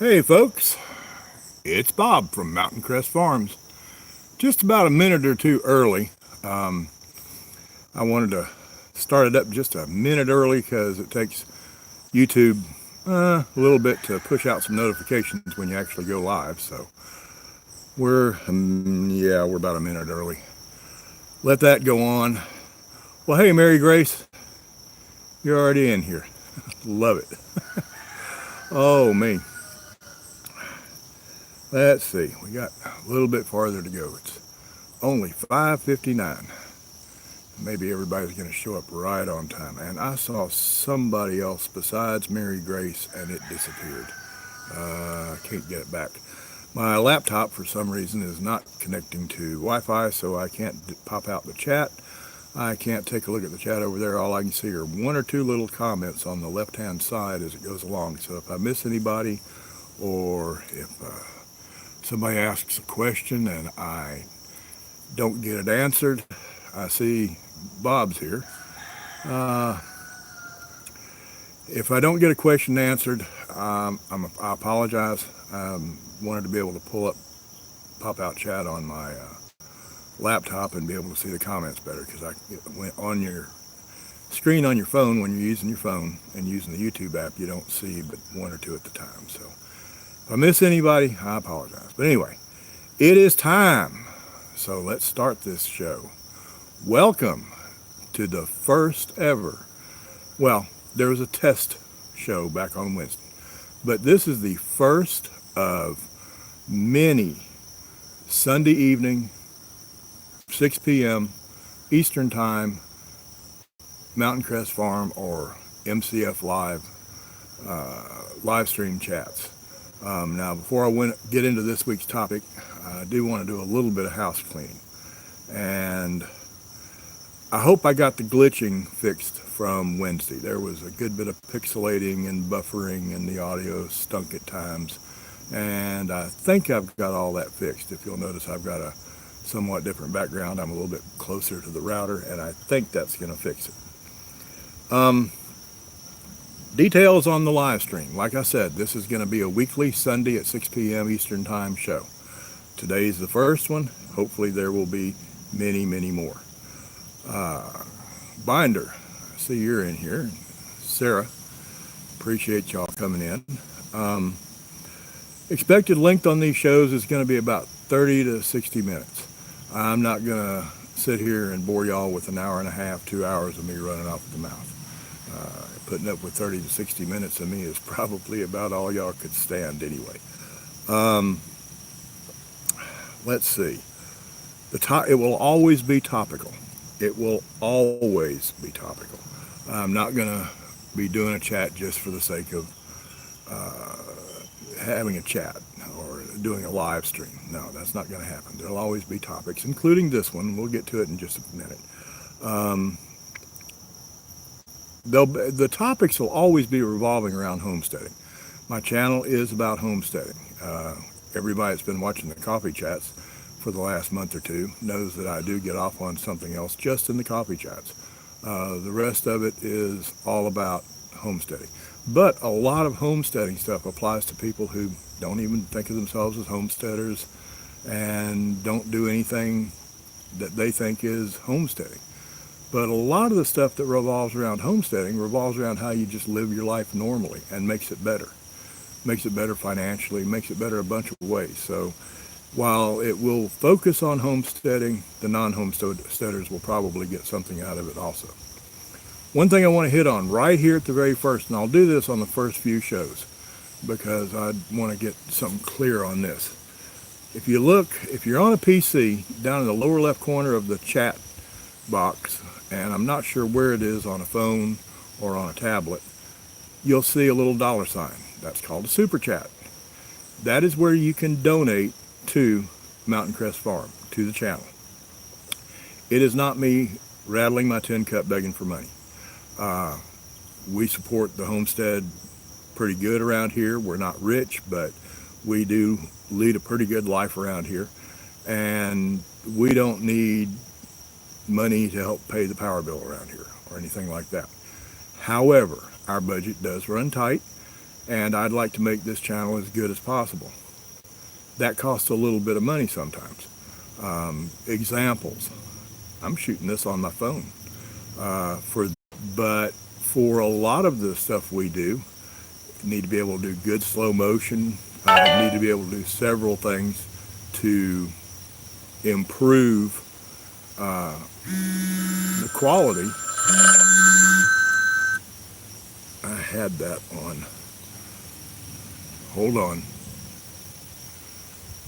Hey folks, it's Bob from Mountain Crest Farms. Just about a minute or two early. Um, I wanted to start it up just a minute early because it takes YouTube a little bit to push out some notifications when you actually go live. So we're about a minute early. Let that go on. Well, hey Mary Grace, you're already in here. Love it. Oh me. Let's see, we got a little bit farther to go. It's only 5:59. Maybe everybody's going to show up right on time. And I saw somebody else besides Mary Grace and it disappeared. I can't get it back. My laptop, for some reason, is not connecting to Wi-Fi, so I can't pop out the chat. I can't take a look at the chat over there. All I can see are one or two little comments on the left-hand side as it goes along. So if I miss anybody, or if somebody asks a question and I don't get it answered, I see Bob's here. If I don't get a question answered, I apologize. Wanted to be able to pop out chat on my laptop and be able to see the comments better, because on your screen on your phone, when you're using your phone and using the YouTube app, you don't see but one or two at the time. So if I miss anybody, I apologize. But anyway, it is time. So let's start this show. Welcome to the first ever, well, there was a test show back on Wednesday, but this is the first of many Sunday evening, 6 p.m. Eastern Time, Mountain Crest Farm or MCF live stream chats. Now, before I get into this week's topic, I do want to do a little bit of house cleaning. And I hope I got the glitching fixed from Wednesday. There was a good bit of pixelating and buffering, and the audio stunk at times. And I think I've got all that fixed. If you'll notice, I've got a somewhat different background. I'm a little bit closer to the router, and I think that's going to fix it. Details on the live stream. Like I said, this is going to be a weekly Sunday at 6 p.m. Eastern Time show. Today's the first one. Hopefully there will be many, many more. Binder, I see you're in here. Sarah, appreciate y'all coming in. Expected length on these shows is going to be about 30 to 60 minutes. I'm not going to sit here and bore y'all with an hour and a half, 2 hours of me running off at the mouth. Putting up with 30 to 60 minutes of me is probably about all y'all could stand anyway. Let's see. It will always be topical. It will always be topical. I'm not going to be doing a chat just for the sake of having a chat or doing a live stream. No, that's not going to happen. There'll always be topics, including this one. We'll get to it in just a minute. The topics will always be revolving around homesteading. My channel is about homesteading. Everybody that's been watching the coffee chats for the last month or two knows that I do get off on something else just in the coffee chats. The rest of it is all about homesteading. But a lot of homesteading stuff applies to people who don't even think of themselves as homesteaders and don't do anything that they think is homesteading. But a lot of the stuff that revolves around homesteading revolves around how you just live your life normally and makes it better. Makes it better financially, makes it better a bunch of ways. So while it will focus on homesteading, the non-homesteaders will probably get something out of it also. One thing I want to hit on right here at the very first, and I'll do this on the first few shows because I want to get something clear on this. If you're on a PC, down in the lower left corner of the chat box, and I'm not sure where it is on a phone or on a tablet, you'll see a little dollar sign. That's called a super chat. That is where you can donate to Mountain Crest Farm, to the channel. It is not me rattling my tin cup begging for money. We support the homestead pretty good around here. We're not rich, but we do lead a pretty good life around here, and we don't need money to help pay the power bill around here or anything like that. However, our budget does run tight, and I'd like to make this channel as good as possible. That costs a little bit of money sometimes. Examples, I'm shooting this on my phone. But for a lot of the stuff we do, need to be able to do good slow motion, need to be able to do several things to improve the quality. I had that on. Hold on.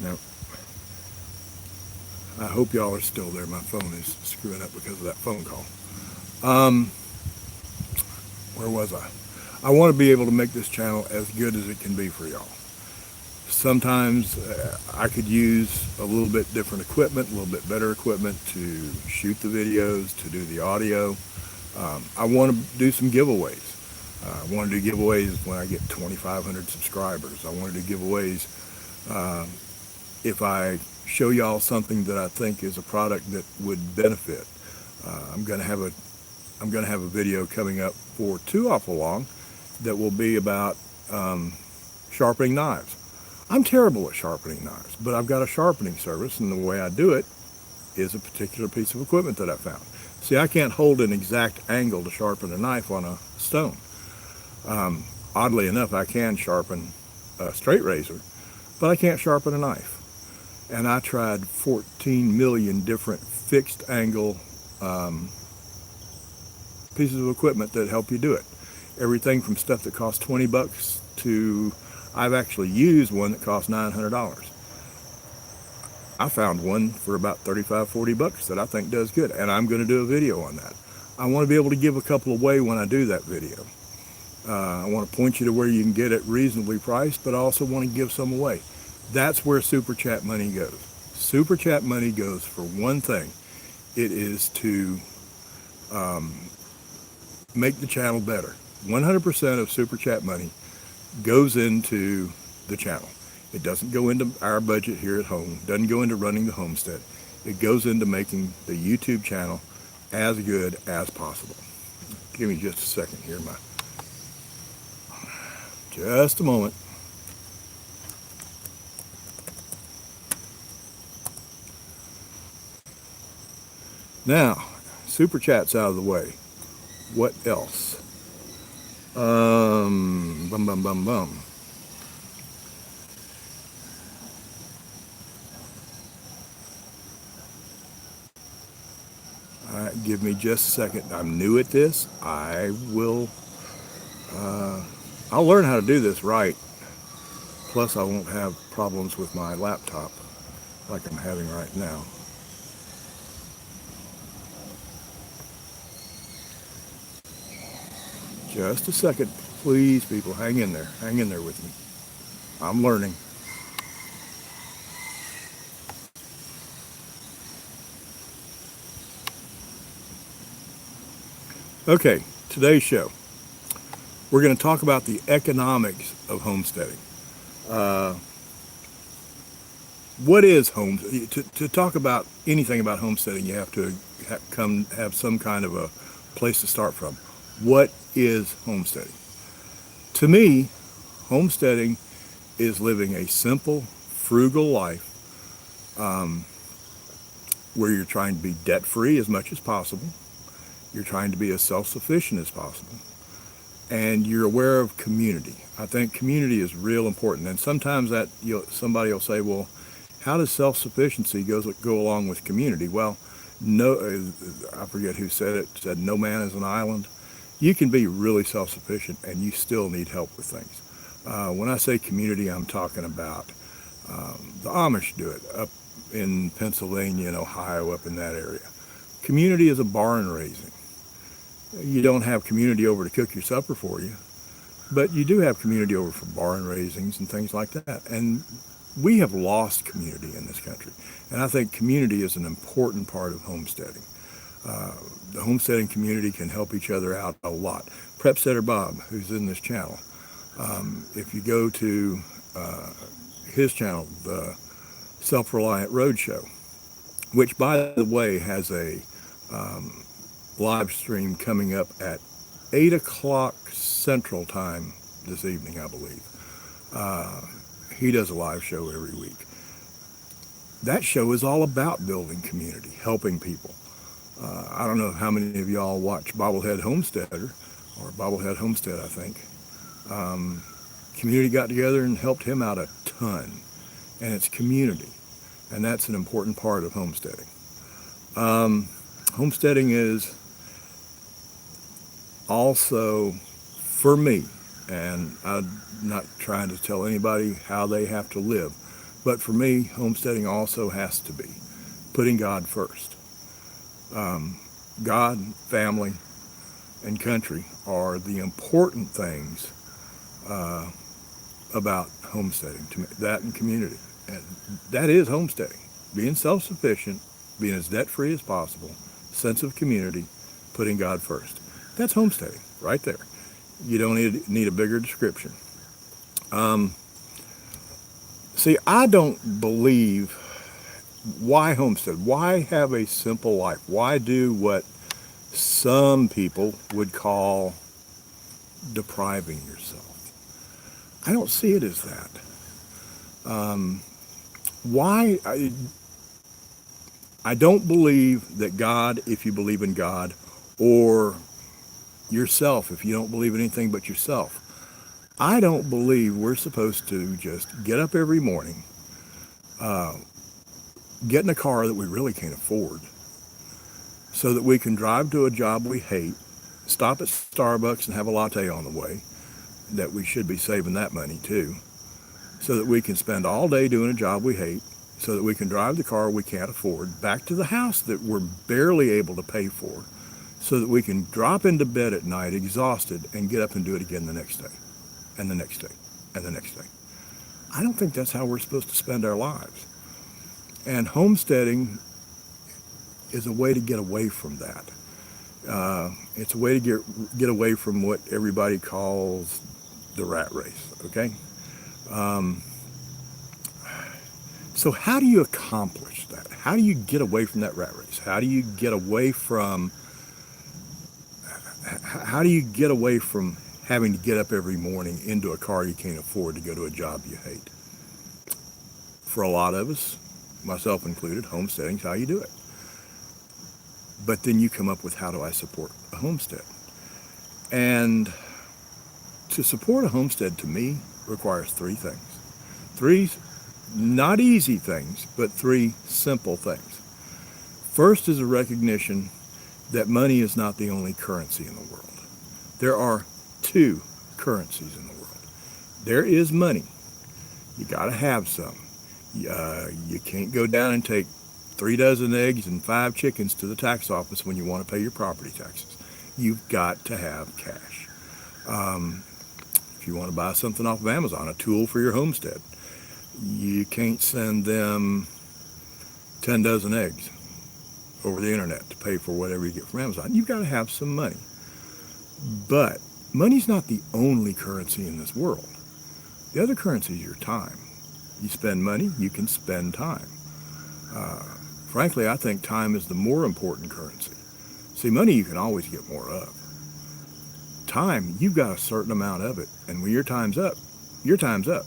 Now, I hope y'all are still there. My phone is screwing up because of that phone call. Where was I? I want to be able to make this channel as good as it can be for y'all. Sometimes I could use a little bit different equipment, a little bit better equipment to shoot the videos, to do the audio. I want to do some giveaways. I want to do giveaways when I get 2,500 subscribers. I want to do giveaways if I show y'all something that I think is a product that would benefit. I'm going to have a video coming up for Too Awful Long that will be about sharpening knives. I'm terrible at sharpening knives, but I've got a sharpening service, and the way I do it is a particular piece of equipment that I found. See, I can't hold an exact angle to sharpen a knife on a stone. Oddly enough, I can sharpen a straight razor, but I can't sharpen a knife. And I tried 14 million different fixed angle pieces of equipment that help you do it. Everything from stuff that costs 20 bucks to I've actually used one that cost $900. I found one for about 35, 40 bucks that I think does good, and I'm going to do a video on that. I want to be able to give a couple away when I do that video. I want to point you to where you can get it reasonably priced, but I also want to give some away. That's where Super Chat money goes. Super Chat money goes for one thing. It is to make the channel better. 100% of Super Chat money goes into the channel. It doesn't go into our budget here at home. It doesn't go into running the homestead. It goes into making the YouTube channel as good as possible. Give me just a second here, just a moment. Now, Super Chat's out of the way. What else? Bum, bum, bum, bum. All right, give me just a second. I'm new at this. I will, I'll learn how to do this right. Plus, I won't have problems with my laptop like I'm having right now. Just a second, please, people. Hang in there. Hang in there with me. I'm learning. Okay, today's show. We're going to talk about the economics of homesteading. What is home? To talk about anything about homesteading, you have to have some kind of a place to start from. What is homesteading? To me, homesteading is living a simple, frugal life where you're trying to be debt-free as much as possible. You're trying to be as self-sufficient as possible. And you're aware of community. I think community is real important. And sometimes that somebody will say, well, how does self-sufficiency go along with community? Well, no, I forget who said it, said no man is an island. You can be really self-sufficient and you still need help with things. When I say community, I'm talking about the Amish do it up in Pennsylvania and Ohio, up in that area. Community is a barn raising. You don't have community over to cook your supper for you, but you do have community over for barn raisings and things like that. And we have lost community in this country. And I think community is an important part of homesteading. The homesteading community can help each other out a lot. Prep Setter Bob, who's in this channel, if you go to his channel, the Self-Reliant Roadshow, which, by the way, has a live stream coming up at 8 o'clock Central Time this evening, I believe. He does a live show every week. That show is all about building community, helping people. I don't know how many of y'all watch Bobblehead Homesteader, or Bobblehead Homestead, I think. Community got together and helped him out a ton. And it's community. And that's an important part of homesteading. Homesteading is also, for me, and I'm not trying to tell anybody how they have to live, but for me, homesteading also has to be putting God first. God, family, and country are the important things about homesteading to me. That and community. And that is homesteading. Being self-sufficient, being as debt-free as possible, sense of community, putting God first. That's homesteading right there. You don't need a bigger description. See, I don't believe, why homestead? Why have a simple life? Why do what some people would call depriving yourself? I don't see it as that. Why? I don't believe that God, if you believe in God, or yourself, if you don't believe in anything but yourself, I don't believe we're supposed to just get up every morning, get in a car that we really can't afford, so that we can drive to a job we hate, stop at Starbucks and have a latte on the way, that we should be saving that money too, so that we can spend all day doing a job we hate, so that we can drive the car we can't afford back to the house that we're barely able to pay for, so that we can drop into bed at night exhausted and get up and do it again the next day, and the next day, and the next day. I don't think that's how we're supposed to spend our lives. And homesteading is a way to get away from that. It's a way to get away from what everybody calls the rat race, okay? So how do you accomplish that? How do you get away from that rat race? How do you get away from having to get up every morning into a car you can't afford to go to a job you hate? For a lot of us, myself included, homesteading's how you do it. But then you come up with, how do I support a homestead? And to support a homestead, to me, requires three things. Three not easy things, but three simple things. First is a recognition that money is not the only currency in the world. There are two currencies in the world. There is money. You got to have some. You can't go down and take 3 dozen eggs and 5 chickens to the tax office when you want to pay your property taxes. You've got to have cash. If you want to buy something off of Amazon, a tool for your homestead, you can't send them 10 dozen eggs over the internet to pay for whatever you get from Amazon. You've got to have some money. But money's not the only currency in this world. The other currency is your time. You spend money, you can spend time. Frankly, I think time is the more important currency. See, money you can always get more of. Time, you've got a certain amount of it, and when your time's up, your time's up.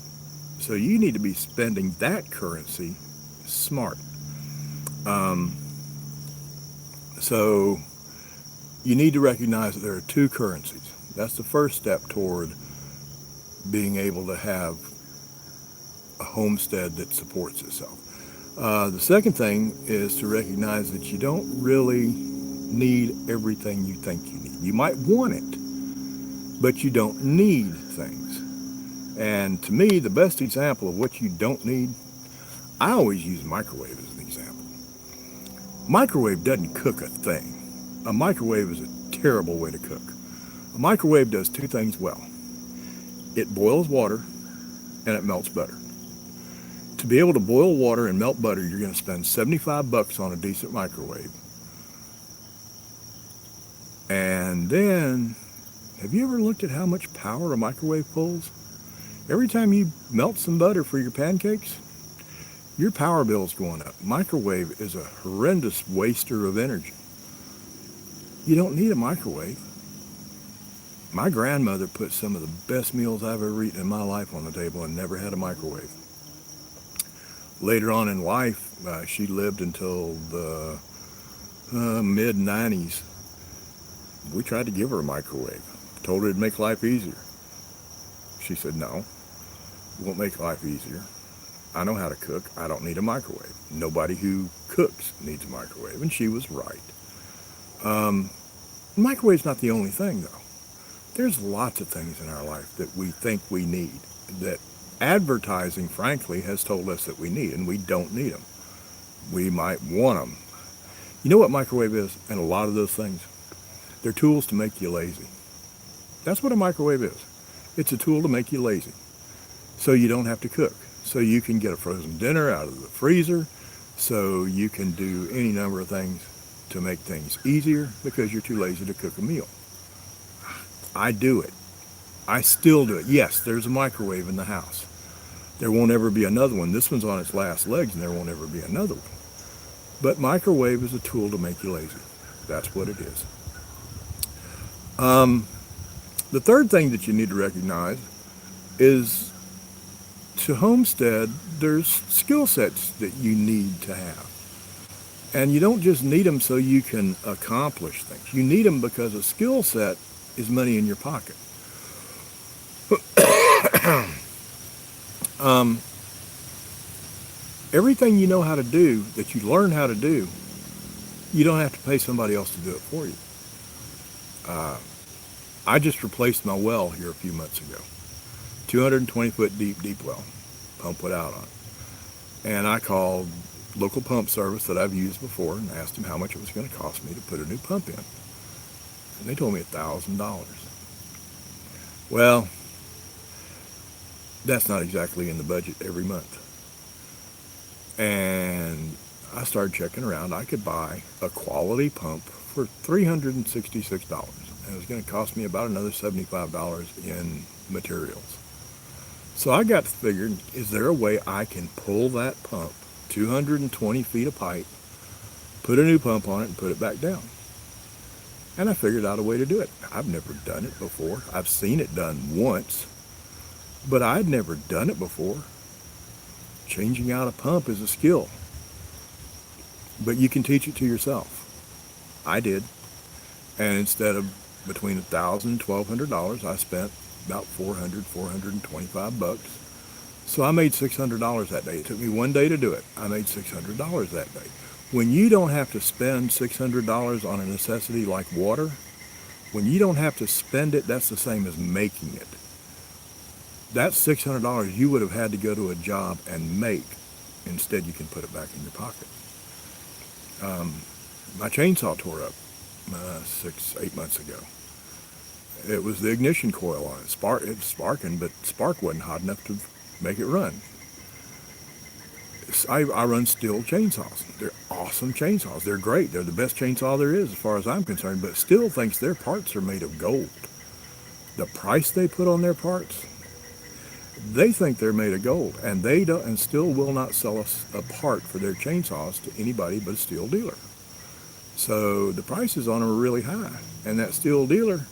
So you need to be spending that currency smart. So you need to recognize that there are two currencies. That's the first step toward being able to have a homestead that supports itself. The second thing is to recognize that you don't really need everything you think you need. You might want it, but you don't need things. And to me, the best example of what you don't need, I always use a microwave as an example. Microwave doesn't cook a thing. A microwave is a terrible way to cook. A microwave does two things well. It boils water and it melts butter. To be able to boil water and melt butter, you're going to spend $75 on a decent microwave. And then, have you ever looked at how much power a microwave pulls? Every time you melt some butter for your pancakes, your power bill's going up. Microwave is a horrendous waster of energy. You don't need a microwave. My grandmother put some of the best meals I've ever eaten in my life on the table and never had a microwave. Later on in life, she lived until the mid-90s. We tried to give her a microwave. Told her it'd make life easier. She said, no, it won't make life easier. I know how to cook. I don't need a microwave. Nobody who cooks needs a microwave. And she was right. The microwave's not the only thing, though. There's lots of things in our life that we think we need, that advertising, frankly, has told us that we need, and we don't need them. We might want them. You know what microwave is? And a lot of those things, they're tools to make you lazy. That's what a microwave is. It's a tool to make you lazy, so you don't have to cook. So you can get a frozen dinner out of the freezer, so you can do any number of things to make things easier because you're too lazy to cook a meal. I do it. I still do it. Yes, there's a microwave in the house. There won't ever be another one. This one's on its last legs, and there won't ever be another one. But microwave is a tool to make you lazy. That's what it is. The third thing that you need to recognize is, to homestead, there's skill sets that you need to have. And you don't just need them so you can accomplish things. You need them because a skill set is money in your pocket. Everything you know how to do, that you learn how to do, you don't have to pay somebody else to do it for you. I just replaced my well here a few months ago. 220-foot deep well. Pump went out on it. And I called local pump service that I've used before and asked them how much it was going to cost me to put a new pump in. And they told me $1,000. Well, that's not exactly in the budget every month. And I started checking around. I could buy a quality pump for $366. And it was going to cost me about another $75 in materials. So I got to figuring, is there a way I can pull that pump 220 feet of pipe, put a new pump on it, and put it back down? And I figured out a way to do it. I've never done it before. I've seen it done once, but I'd never done it before. Changing out a pump is a skill, but you can teach it to yourself. I did. And instead of between $1,000 and $1,200, I spent about $425. So I made $600 that day. It took me one day to do it. I made $600 that day. When you don't have to spend $600 on a necessity like water, when you don't have to spend it, that's the same as making it. That's $600 you would have had to go to a job and make. Instead, you can put it back in your pocket. My chainsaw tore up 8 months ago. It was the ignition coil on it. It was sparking, but spark wasn't hot enough to make it run. I run Stihl chainsaws. They're awesome chainsaws. They're great. They're the best chainsaw there is as far as I'm concerned, but Stihl thinks their parts are made of gold. The price they put on their parts, they think they're made of gold, and they don't, and Stihl will not sell us a part for their chainsaws to anybody but a Stihl dealer. So the prices on them are really high, and that Stihl dealer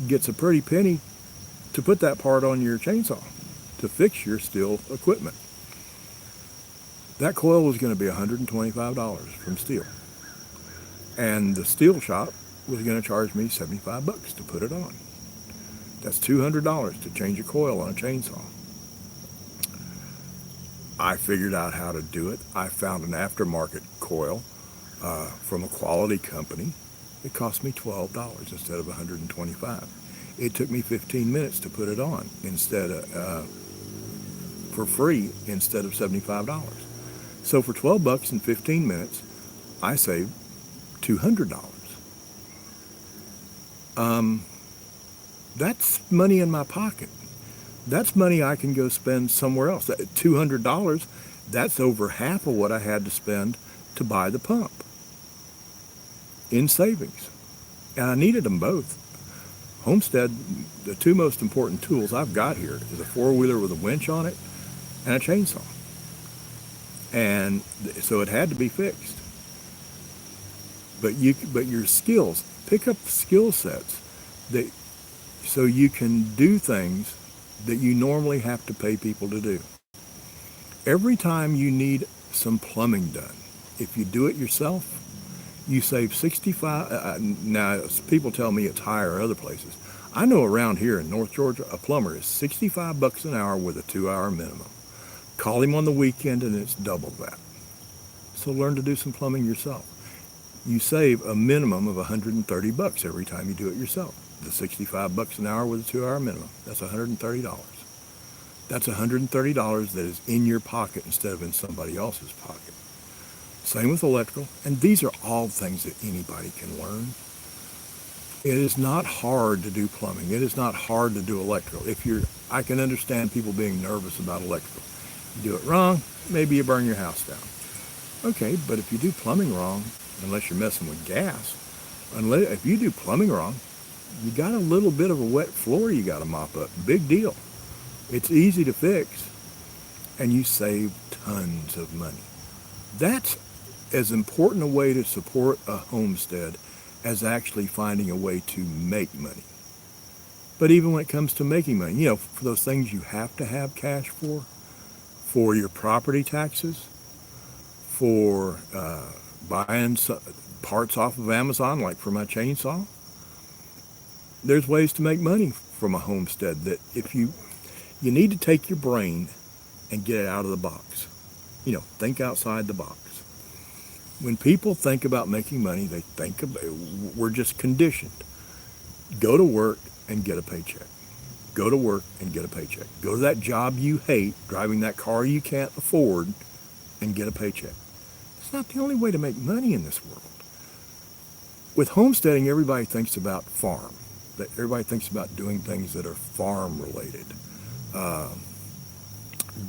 gets a pretty penny to put that part on your chainsaw to fix your Stihl equipment. That coil was going to be $125 from Stihl, and the Stihl shop was going to charge me $75 to put it on. That's $200 to change a coil on a chainsaw. I figured out how to do it. I found an aftermarket coil from a quality company. It cost me $12 instead of $125. It took me 15 minutes to put it on for free instead of $75. So for $12 and 15 minutes, I saved $200. That's money in my pocket. That's money I can go spend somewhere else. That $200, that's over half of what I had to spend to buy the pump in savings. And I needed them both. Homestead, the two most important tools I've got here is a four-wheeler with a winch on it and a chainsaw. And so it had to be fixed. But your skills, pick up skill sets that so you can do things that you normally have to pay people to do. Every time you need some plumbing done, if you do it yourself, you save 65. Now, people tell me it's higher other places. I know around here in North Georgia, a plumber is $65 an hour with a 2-hour minimum. Call him on the weekend and it's double that. So learn to do some plumbing yourself. You save a minimum of $130 every time you do it yourself. The $65 an hour with a 2-hour minimum, that's $130. That's $130 that is in your pocket instead of in somebody else's pocket. Same with electrical, and these are all things that anybody can learn. It is not hard to do plumbing. It is not hard to do electrical. I can understand people being nervous about electrical. You do it wrong, maybe you burn your house down. Okay, but if you do plumbing wrong, unless you're messing with gas, if you do plumbing wrong, you got a little bit of a wet floor you got to mop up. Big deal. It's easy to fix, and you save tons of money. That's as important a way to support a homestead as actually finding a way to make money. But even when it comes to making money, for those things you have to have cash for your property taxes, for buying parts off of Amazon, like for my chainsaw, there's ways to make money from a homestead that if you need to take your brain and get it out of the box. Think outside the box. When people think about making money, they think we're just conditioned. Go to work and get a paycheck. Go to work and get a paycheck. Go to that job you hate, driving that car you can't afford, and get a paycheck. It's not the only way to make money in this world. With homesteading, everybody thinks about farm. Everybody thinks about doing things that are farm related.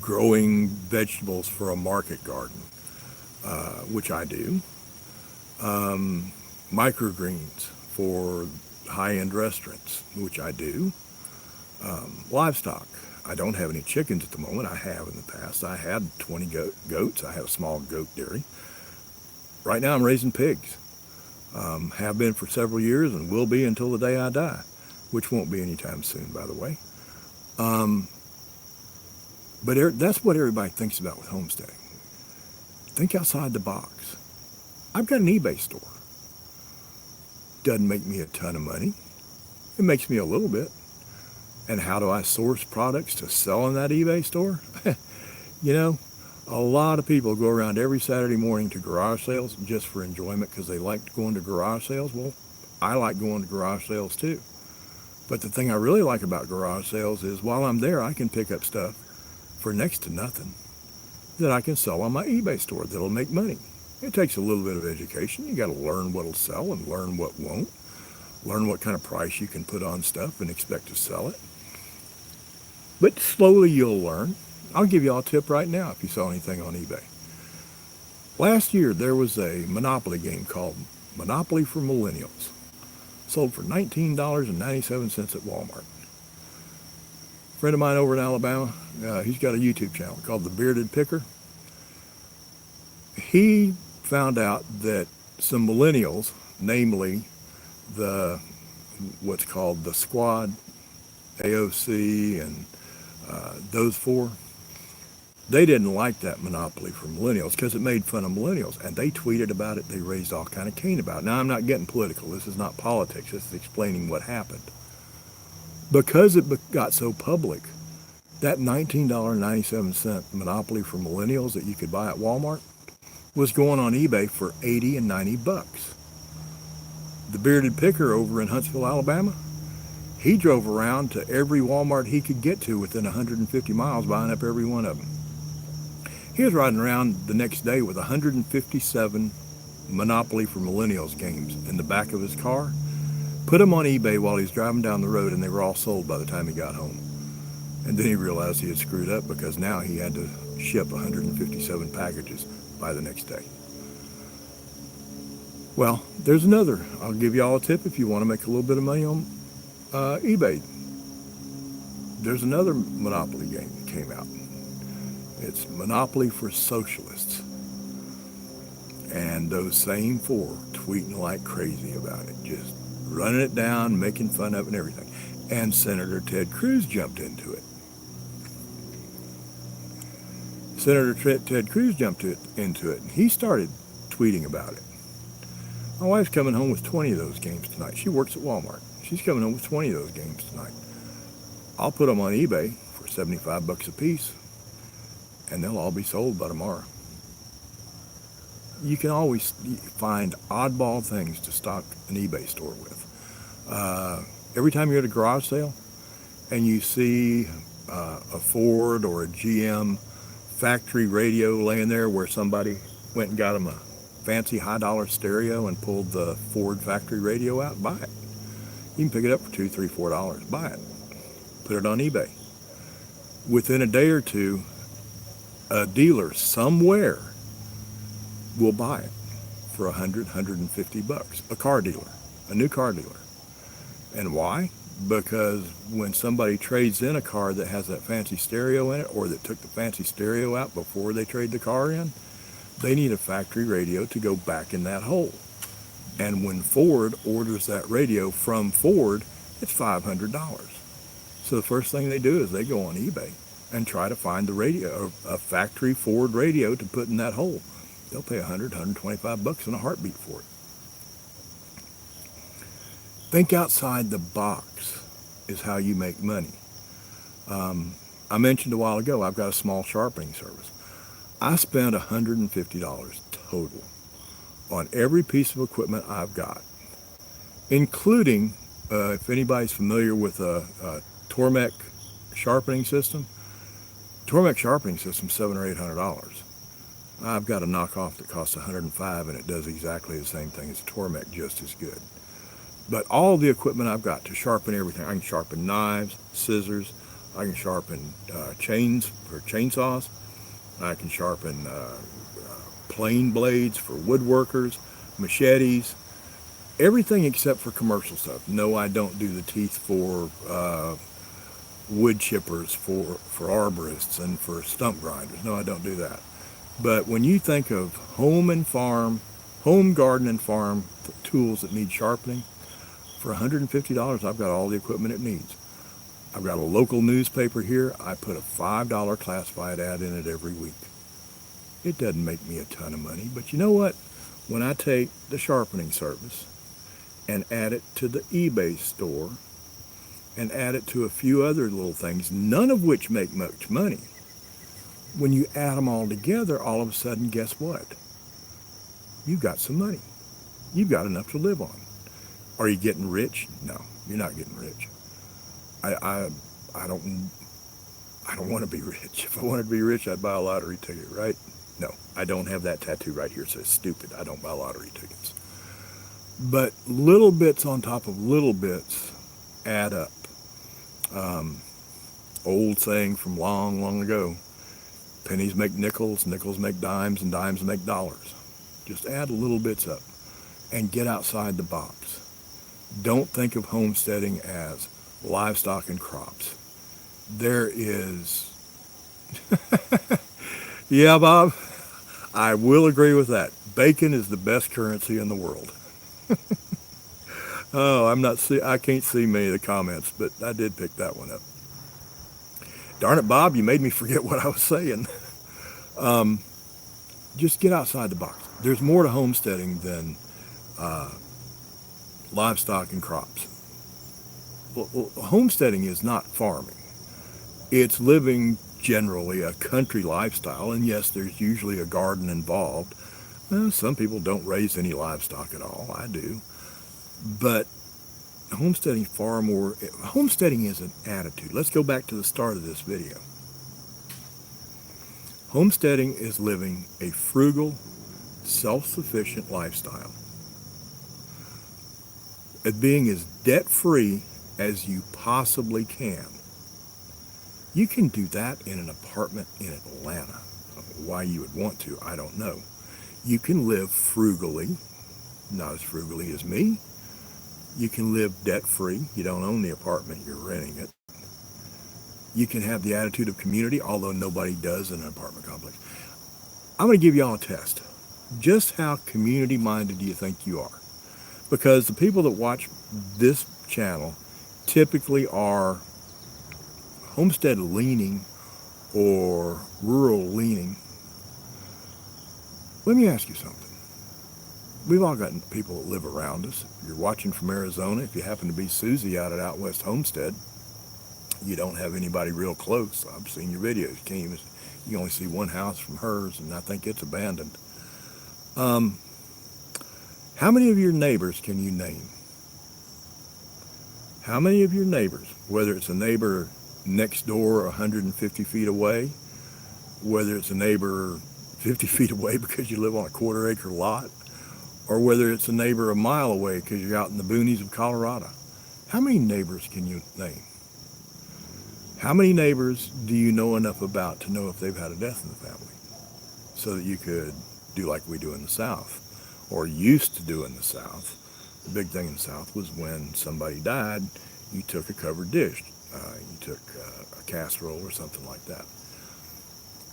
Growing vegetables for a market garden, which I do. Microgreens for high-end restaurants, which I do. Livestock. I don't have any chickens at the moment. I have in the past. I had 20 goats. I had a small goat dairy. Right now I'm raising pigs. Have been for several years and will be until the day I die, which won't be anytime soon, by the way. But that's what everybody thinks about with homesteading. Think outside the box. I've got an eBay store. Doesn't make me a ton of money. It makes me a little bit. And how do I source products to sell in that eBay store? A lot of people go around every Saturday morning to garage sales just for enjoyment because they like going to garage sales. Well, I like going to garage sales too. But the thing I really like about garage sales is while I'm there, I can pick up stuff for next to nothing that I can sell on my eBay store that'll make money. It takes a little bit of education. You got to learn what'll sell and learn what won't. Learn what kind of price you can put on stuff and expect to sell it. But slowly you'll learn. I'll give you all a tip right now if you sell anything on eBay. Last year there was a Monopoly game called Monopoly for Millennials. Sold for $19.97 at Walmart. A friend of mine over in Alabama, he's got a YouTube channel called The Bearded Picker. He found out that some millennials, namely what's called the Squad, AOC, and those four, they didn't like that Monopoly for Millennials because it made fun of millennials, and they tweeted about it. They raised all kind of cane about it. Now, I'm not getting political. This is not politics. This is explaining what happened. Because it got so public, that $19.97 Monopoly for Millennials that you could buy at Walmart was going on eBay for $80 and $90. The Bearded Picker over in Huntsville, Alabama, he drove around to every Walmart he could get to within 150 miles, buying up every one of them. He was riding around the next day with 157 Monopoly for Millennials games in the back of his car, put them on eBay while he was driving down the road, and they were all sold by the time he got home. And then he realized he had screwed up because now he had to ship 157 packages by the next day. Well, there's another. I'll give you all a tip if you want to make a little bit of money on eBay. There's another Monopoly game that came out. It's Monopoly for Socialists. And those same four tweeting like crazy about it, just running it down, making fun of it and everything. and Senator Ted Cruz jumped into it. Ted Cruz jumped into it, and he started tweeting about it. My wife's coming home with 20 of those games tonight. She works at Walmart. She's coming home with 20 of those games tonight. I'll put them on eBay for $75 a piece, and they'll all be sold by tomorrow. You can always find oddball things to stock an eBay store with. Every time you're at a garage sale and you see a Ford or a GM factory radio laying there where somebody went and got them a fancy high-dollar stereo and pulled the Ford factory radio out, buy it. You can pick it up for $2, $3, $4. Buy it. Put it on eBay. Within a day or two, a dealer somewhere will buy it for $100, $150. A car dealer, a new car dealer. And why? Because when somebody trades in a car that has that fancy stereo in it, or that took the fancy stereo out before they trade the car in, they need a factory radio to go back in that hole. And when Ford orders that radio from Ford, it's $500. So the first thing they do is they go on eBay and try to find the radio, a factory Ford radio to put in that hole. They'll pay $100, $125 in a heartbeat for it. Think outside the box is how you make money. I mentioned a while ago, I've got a small sharpening service. I spent $150 total on every piece of equipment I've got, including, if anybody's familiar with a Tormek sharpening system, Tormek sharpening system, $700 or $800. I've got a knockoff that costs $105, and it does exactly the same thing as a Tormek, just as good. But all the equipment I've got to sharpen everything, I can sharpen knives, scissors, I can sharpen chains for chainsaws, I can sharpen plane blades for woodworkers, machetes, everything except for commercial stuff. No, I don't do the teeth for wood chippers, for arborists and for stump grinders. No, I don't do that. But when you think of home and farm, home, garden, and farm tools that need sharpening, for $150, I've got all the equipment it needs. I've got a local newspaper here. I put a $5 classified ad in it every week. It doesn't make me a ton of money, but you know what? When I take the sharpening service and add it to the eBay store and add it to a few other little things, none of which make much money, when you add them all together, all of a sudden, guess what? You've got some money. You've got enough to live on. Are you getting rich? No, you're not getting rich. I don't want to be rich. If I wanted to be rich, I'd buy a lottery ticket, right? No, I don't have that tattoo right here. It says stupid. I don't buy lottery tickets. But little bits on top of little bits add up. Old saying from long, long ago, pennies make nickels, nickels make dimes, and dimes make dollars. Just add little bits up and get outside the box. Don't think of homesteading as livestock and crops. There is, yeah, Bob, I will agree with that. Bacon is the best currency in the world. Oh, I can't see many of the comments, but I did pick that one up. Darn it, Bob, you made me forget what I was saying. Just get outside the box. There's more to homesteading than livestock and crops. Well, homesteading is not farming. It's living generally a country lifestyle, and yes, there's usually a garden involved. Some people don't raise any livestock at all. I do. But homesteading is an attitude. Let's go back to the start of this video. Homesteading is living a frugal, self-sufficient lifestyle. At being as debt-free as you possibly can. You can do that in an apartment in Atlanta. Why you would want to, I don't know. You can live frugally, not as frugally as me. You can live debt-free. You don't own the apartment, you're renting it. You can have the attitude of community, although nobody does in an apartment complex. I'm going to give y'all a test. Just how community-minded do you think you are? Because the people that watch this channel typically are homestead leaning or rural leaning. Let me ask you something. We've all got people that live around us. If you're watching from Arizona, if you happen to be Susie out at Out West Homestead, you don't have anybody real close. I've seen your videos. You only see one house from hers, and I think it's abandoned. How many of your neighbors can you name? How many of your neighbors, whether it's a neighbor next door 150 feet away, whether it's a neighbor 50 feet away because you live on a quarter-acre lot, or whether it's a neighbor a mile away because you're out in the boonies of Colorado, how many neighbors can you name? How many neighbors do you know enough about to know if they've had a death in the family so that you could do like we do in the South, or used to do in the South? The big thing in the South was when somebody died, you took a covered dish. You took a casserole or something like that.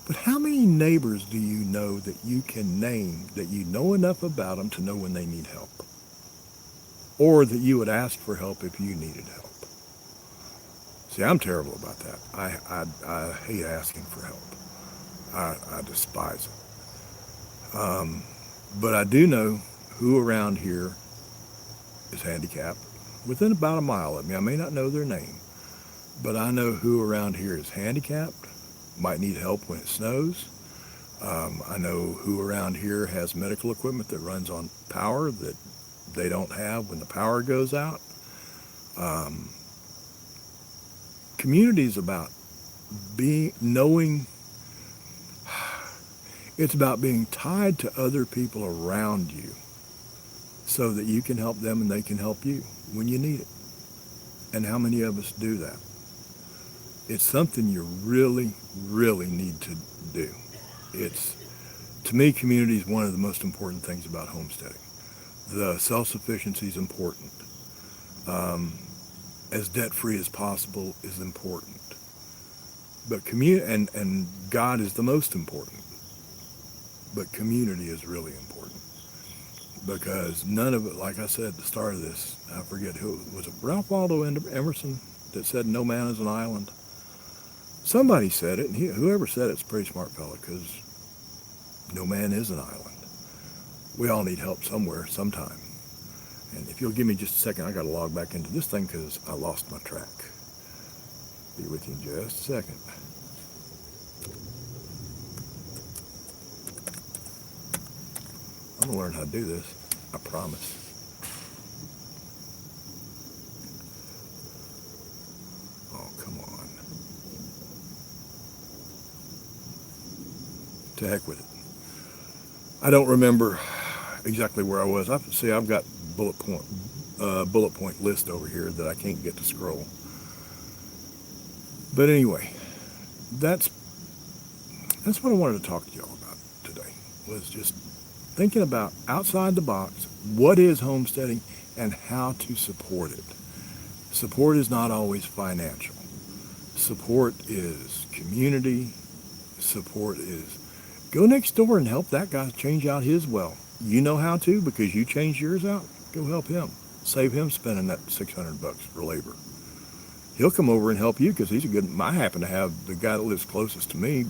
But how many neighbors do you know that you can name, that you know enough about them to know when they need help? Or that you would ask for help if you needed help? See, I'm terrible about that. I hate asking for help. I despise it. But I do know who around here is handicapped within about a mile of me. I may not know their name, but I know who around here is handicapped, might need help when it snows. I know who around here has medical equipment that runs on power that they don't have when the power goes out. Community is about knowing. It's about being tied to other people around you so that you can help them and they can help you when you need it. And how many of us do that? It's something you really, really need to do. To me, community is one of the most important things about homesteading. The self-sufficiency is important. As debt-free as possible is important. But and God is the most important. But community is really important. Because none of it, like I said at the start of this, I forget who, was it Ralph Waldo Emerson that said no man is an island? Somebody said it, and whoever said it's a pretty smart fella, because no man is an island. We all need help somewhere, sometime. And if you'll give me just a second, I got to log back into this thing because I lost my track. Be with you in just a second. I'm going to learn how to do this, I promise. Oh, come on. To heck with it. I don't remember exactly where I was. I've got bullet point list over here that I can't get to scroll. But anyway, that's what I wanted to talk to y'all about today, was just thinking about outside the box, what is homesteading and how to support it. Support is not always financial. Support is community. Support is go next door and help that guy change out his well. You know how to because you changed yours out. Go help him. Save him spending that $600 for labor. He'll come over and help you because he's a good. I happen to have the guy that lives closest to me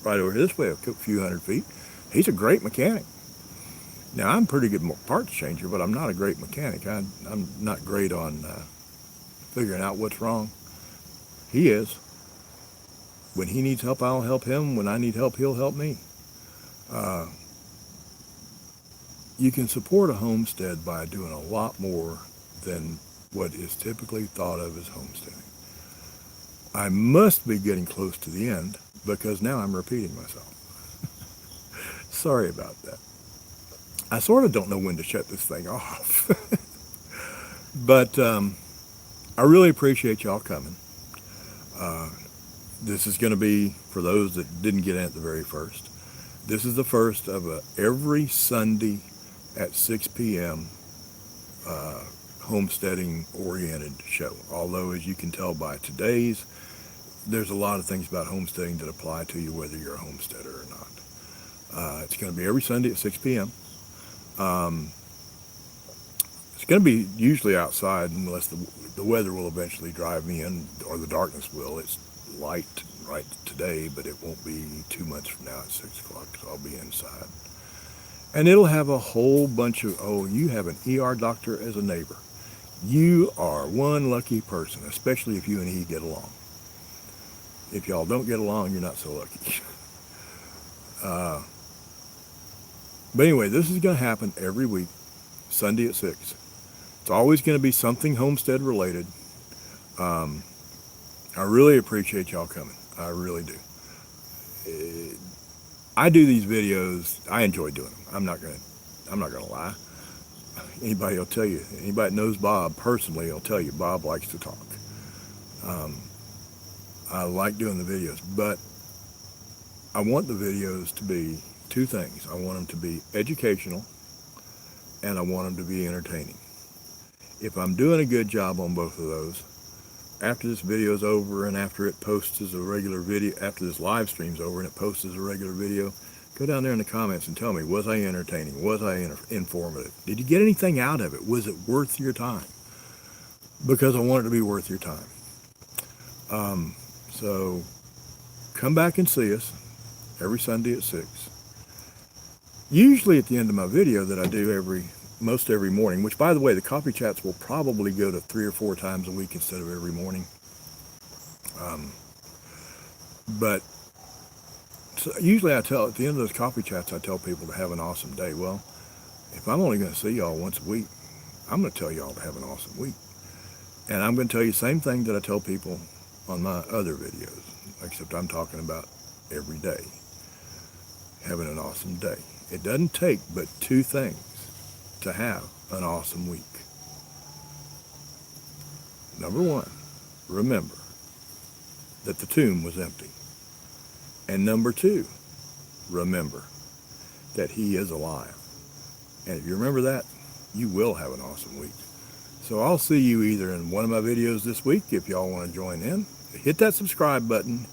right over this way, a few hundred feet. He's a great mechanic. Now, I'm a pretty good parts changer, but I'm not a great mechanic. I'm not great on figuring out what's wrong. He is. When he needs help, I'll help him. When I need help, he'll help me. You can support a homestead by doing a lot more than what is typically thought of as homesteading. I must be getting close to the end because now I'm repeating myself. Sorry about that. I sort of don't know when to shut this thing off. But I really appreciate y'all coming. This is going to be, for those that didn't get in at the very first, this is the first of every Sunday at 6 p.m. Homesteading-oriented show. Although, as you can tell by today's, there's a lot of things about homesteading that apply to you whether you're a homesteader or not. It's going to be every Sunday at 6 p.m. It's It's going to be usually outside unless the weather will eventually drive me in, or the darkness will. It's light right today, but it won't be too much from now at 6 o'clock, so I'll be inside. And it'll have a whole bunch of, oh, you have an ER doctor as a neighbor. You are one lucky person, especially if you and he get along. If y'all don't get along, you're not so lucky. But anyway, this is going to happen every week, Sunday at 6. It's always going to be something homestead related. I really appreciate y'all coming. I really do. I do these videos. I enjoy doing them. I'm not gonna lie. Anybody will tell you. Anybody that knows Bob personally will tell you Bob likes to talk. I like doing the videos, but I want the videos to be two things. I want them to be educational, and I want them to be entertaining. If I'm doing a good job on both of those, after this video is over and after it posts as a regular video, after this live stream's over and it posts as a regular video, go down there in the comments and tell me, was I entertaining? Was I informative? Did you get anything out of it? Was it worth your time? Because I want it to be worth your time. So come back and see us every Sunday at 6. Usually at the end of my video that I do most every morning, which by the way, the coffee chats will probably go to 3 or 4 times a week instead of every morning. But so usually at the end of those coffee chats, I tell people to have an awesome day. Well, if I'm only going to see y'all once a week, I'm going to tell y'all to have an awesome week. And I'm going to tell you the same thing that I tell people on my other videos, except I'm talking about every day, having an awesome day. It doesn't take but 2 things to have an awesome week. Number 1, remember that the tomb was empty. And number 2, remember that he is alive. And if you remember that, you will have an awesome week. So I'll see you either in one of my videos this week, if y'all want to join in. Hit that subscribe button,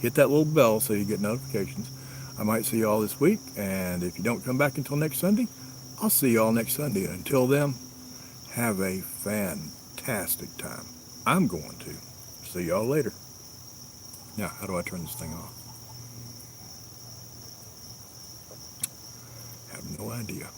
hit that little bell so you get notifications. I might see y'all this week, and if you don't come back until next Sunday, I'll see y'all next Sunday. And until then, have a fantastic time. I'm going to. See y'all later. Now, how do I turn this thing off? I have no idea.